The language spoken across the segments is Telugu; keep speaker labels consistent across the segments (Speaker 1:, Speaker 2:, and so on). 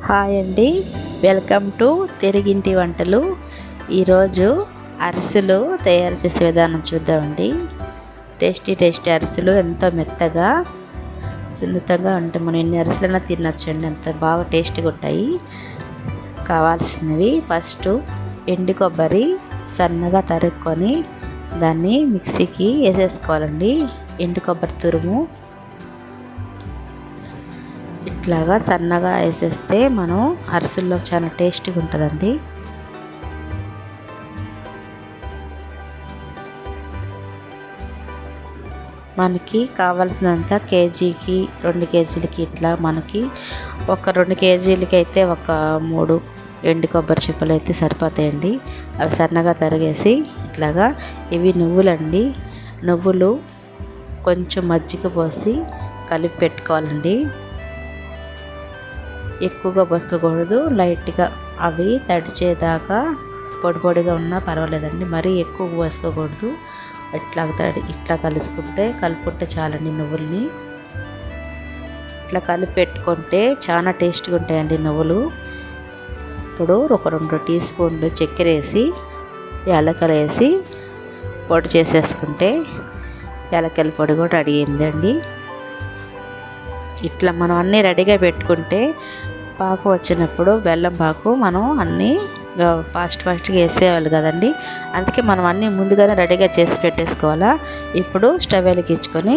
Speaker 1: హాయ్ అండి, వెల్కమ్ టు తెలుగింటి వంటలు. ఈరోజు అరిసెలు తయారు చేసే విధానం చూద్దామండి. టేస్టీ అరిసెలు ఎంతో మెత్తగా సున్నితంగా ఉంటాయి. మనం ఎన్ని అరిసెలైనా తినొచ్చండి, అంత బాగా టేస్టీగా ఉంటాయి. కావాల్సినవి ఫస్ట్ ఎండు కొబ్బరి సన్నగా తరుక్కొని దాన్ని మిక్సీకి వేసేసుకోవాలండి. ఎండు కొబ్బరి తురుము ఇట్లాగా సన్నగా వేసేస్తే మనం అరిసెల్లో చాలా టేస్టీగా ఉంటుందండి. మనకి కావాల్సినంత కేజీకి 2 కేజీలకి ఇట్లా మనకి ఒక 2 కేజీలకి అయితే ఒక 3 ఎండు కొబ్బరి చిప్పలు అయితే సరిపోతాయండి. అవి సన్నగా తరిగేసి ఇట్లాగా. ఇవి నువ్వులండి. నువ్వులు కొంచెం మజ్జిగ పోసి కలిపి పెట్టుకోవాలండి. ఎక్కువగా పోసుకోకూడదు, లైట్గా అవి తడిచేదాకా పొడిగా ఉన్నా పర్వాలేదండి. మరీ ఎక్కువ పోసుకోకూడదు. ఇట్లా కలుపుకుంటే చాలండి. నువ్వుల్ని ఇట్లా కలిపి పెట్టుకుంటే చాలా టేస్ట్గా ఉంటాయండి నువ్వులు. ఇప్పుడు ఒక 2 టీ స్పూన్లు చక్కెర వేసి యాలకులు వేసి పొడి చేసేసుకుంటే యాలకుల పొడి కూడా అడిగిందండి. ఇట్లా మనం అన్నీ రెడీగా పెట్టుకుంటే పాకు వచ్చినప్పుడు బెల్లం పాకు మనం అన్నీ ఫాస్ట్గా వేసేవాళ్ళు కదండి. అందుకే మనం అన్నీ ముందుగానే రెడీగా చేసి పెట్టేసుకోవాలా. ఇప్పుడు స్టవ్ వెలిగించుకొని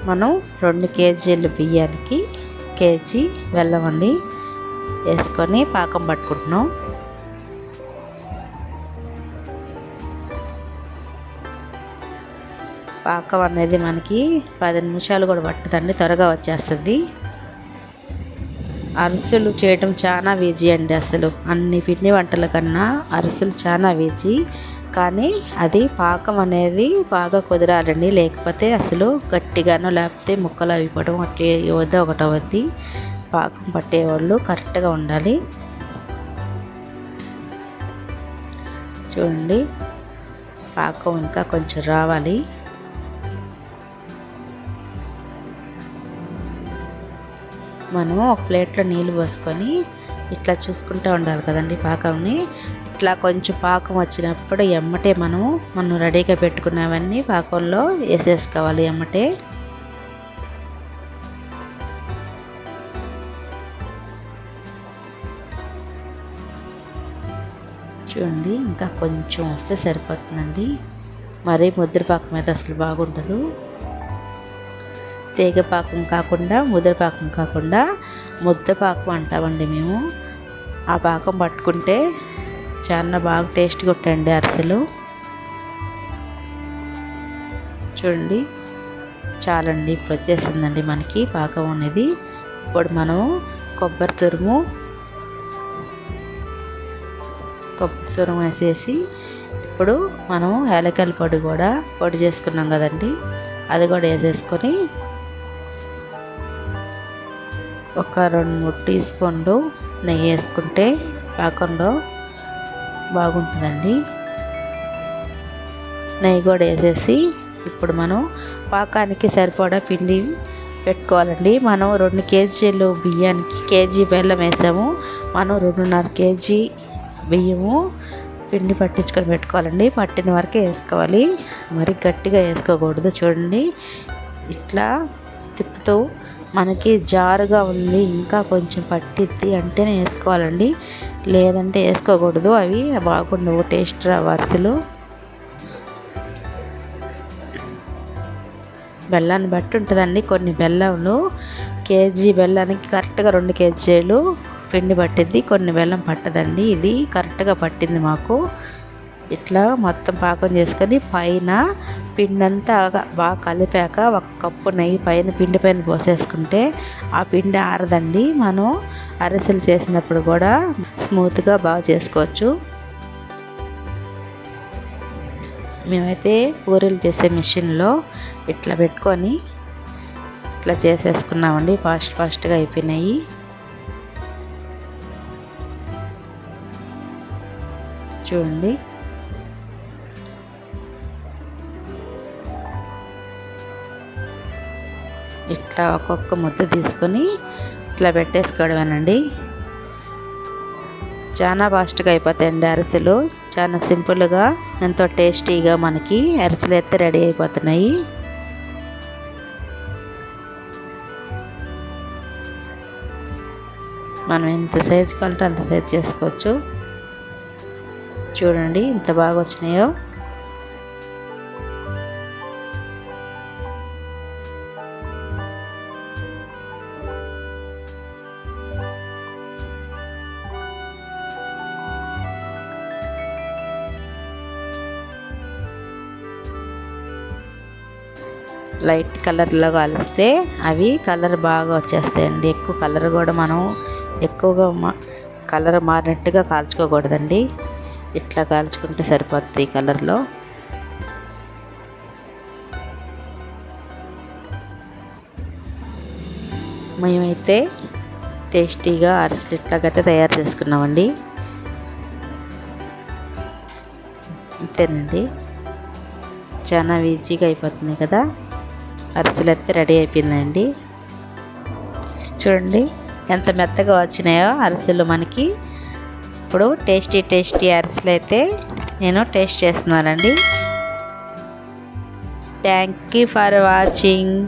Speaker 1: మనం 2 కేజీల బియ్యానికి కేజీ బెల్లం అండి వేసుకొని పాకం పట్టుకుంటున్నాం. పాకం అనేది మనకి 10 నిమిషాలు కూడా పట్టదండి, త్వరగా వచ్చేస్తుంది. అరిసెలు చేయటం చాలా ఈజీ అండి. అసలు అన్ని పిండి వంటల కన్నా అరిసెలు చాలా ఈజీ. కానీ అది పాకం అనేది బాగా కుదరాలండి, లేకపోతే అసలు గట్టిగానో లేకపోతే ముక్కలు అయిపోవడం అట్లా ఒకటి అవుద్ది. పాకం పట్టేవాళ్ళు కరెక్ట్గా ఉండాలి. చూడండి, పాకం ఇంకా కొంచెం రావాలి. మనం ఒక ప్లేట్లో నీళ్ళు పోసుకొని ఇట్లా చూసుకుంటూ ఉండాలి కదండి పాకంని. ఇట్లా కొంచెం పాకం వచ్చినప్పుడు ఎమ్మటే మనం రెడీగా పెట్టుకున్నవన్నీ పాకంలో వేసేసుకోవాలి ఎమ్మటే. చూడండి, ఇంకా కొంచెం వస్తే సరిపోతుందండి. మరీ ముద్రపాకం మీద అసలు బాగుండదు. తీగపాకం కాకుండా ముద్రపాకం కాకుండా ముద్దపాకం అంటామండి మేము. ఆ పాకం పట్టుకుంటే చాలా బాగా టేస్ట్గా ఉంటాయండి అరిసెలు. చూడండి, చాలండి. ఇప్పుడు వచ్చేసిందండి మనకి పాకం అనేది. ఇప్పుడు మనం కొబ్బరి తురుము వేసేసి ఇప్పుడు మనం యాలకుల పొడి కూడా పొడి చేసుకున్నాం కదండి, అది కూడా వేసేసుకొని ఒక 2-3 టీ స్పూన్లు నెయ్యి వేసుకుంటే పాకంలో బాగుంటుందండి. నెయ్యి కూడా వేసేసి ఇప్పుడు మనం పాకానికి సరిపడా పిండి పెట్టుకోవాలండి. మనం 2 కేజీలు బియ్యానికి కేజీ బెల్లం వేసాము. మనం 2.5 కేజీ బియ్యము పిండి పట్టించుకొని పెట్టుకోవాలండి. పట్టిన వరకే వేసుకోవాలి, మరి గట్టిగా వేసుకోకూడదు. చూడండి, ఇట్లా తిప్పుతూ మనకి జారుగా ఉంది ఇంకా కొంచెం పట్టిద్ది అంటేనే వేసుకోవాలండి, లేదంటే వేసుకోకూడదు. అవి బాగుండవు, టేస్ట్ రావు అరిసెలు. బెల్లాన్ని బట్టి ఉంటుందండి. కొన్ని బెల్లంలో కేజీ బెల్లానికి కరెక్ట్గా 2 కేజీలు పిండి పట్టిద్ది, కొన్ని బెల్లం పట్టదండి. ఇది కరెక్ట్గా పట్టింది మాకు. ఇట్లా మొత్తం పాకం చేసుకొని పైన పిండి అంతా బాగా కలిపాక 1 కప్పు నెయ్యి పిండి పైన పోసేసుకుంటే ఆ పిండి ఆరదండి. మనం అరిసెలు చేసినప్పుడు కూడా స్మూత్గా బాగా చేసుకోవచ్చు. మేమైతే పూరీలు చేసే మిషన్లో ఇట్లా పెట్టుకొని ఇట్లా చేసేసుకున్నామండి. ఫాస్ట్గా అయిపోయినాయి. చూడండి, ఇట్లా ఒక్కొక్క ముద్ద తీసుకొని ఇట్లా పెట్టేసుకోవడమేనండి. చాలా ఫాస్ట్గా అయిపోతాయండి అరిసెలు. చాలా సింపుల్గా ఎంతో టేస్టీగా మనకి అరిసెలు అయితే రెడీ అయిపోతున్నాయి. మనం ఎంత సైజు కావాలంటే అంత సైజు చేసుకోవచ్చు. చూడండి ఎంత బాగా వచ్చినాయో. లైట్ కలర్లో కాలిస్తే అవి కలర్ బాగా వచ్చేస్తాయండి. ఎక్కువ కలర్ కూడా మనం ఎక్కువగా కలర్ మారినట్టుగా కాల్చుకోకూడదండి. ఇట్లా కాల్చుకుంటే సరిపోతుంది ఈ కలర్లో. మేమైతే టేస్టీగా అరిసెలు ఇట్లాగైతే తయారు చేసుకున్నామండి. అంతేనండి, చాలా ఈజీగా అయిపోతుంది కదా. అరిసెలు అయితే రెడీ అయిపోయిందండి. చూడండి ఎంత మెత్తగా వచ్చినాయో అరిసెలు మనకి. ఇప్పుడు టేస్టీ అరిసెలు అయితే నేను టేస్ట్ చేస్తున్నానండి. Thank you for watching.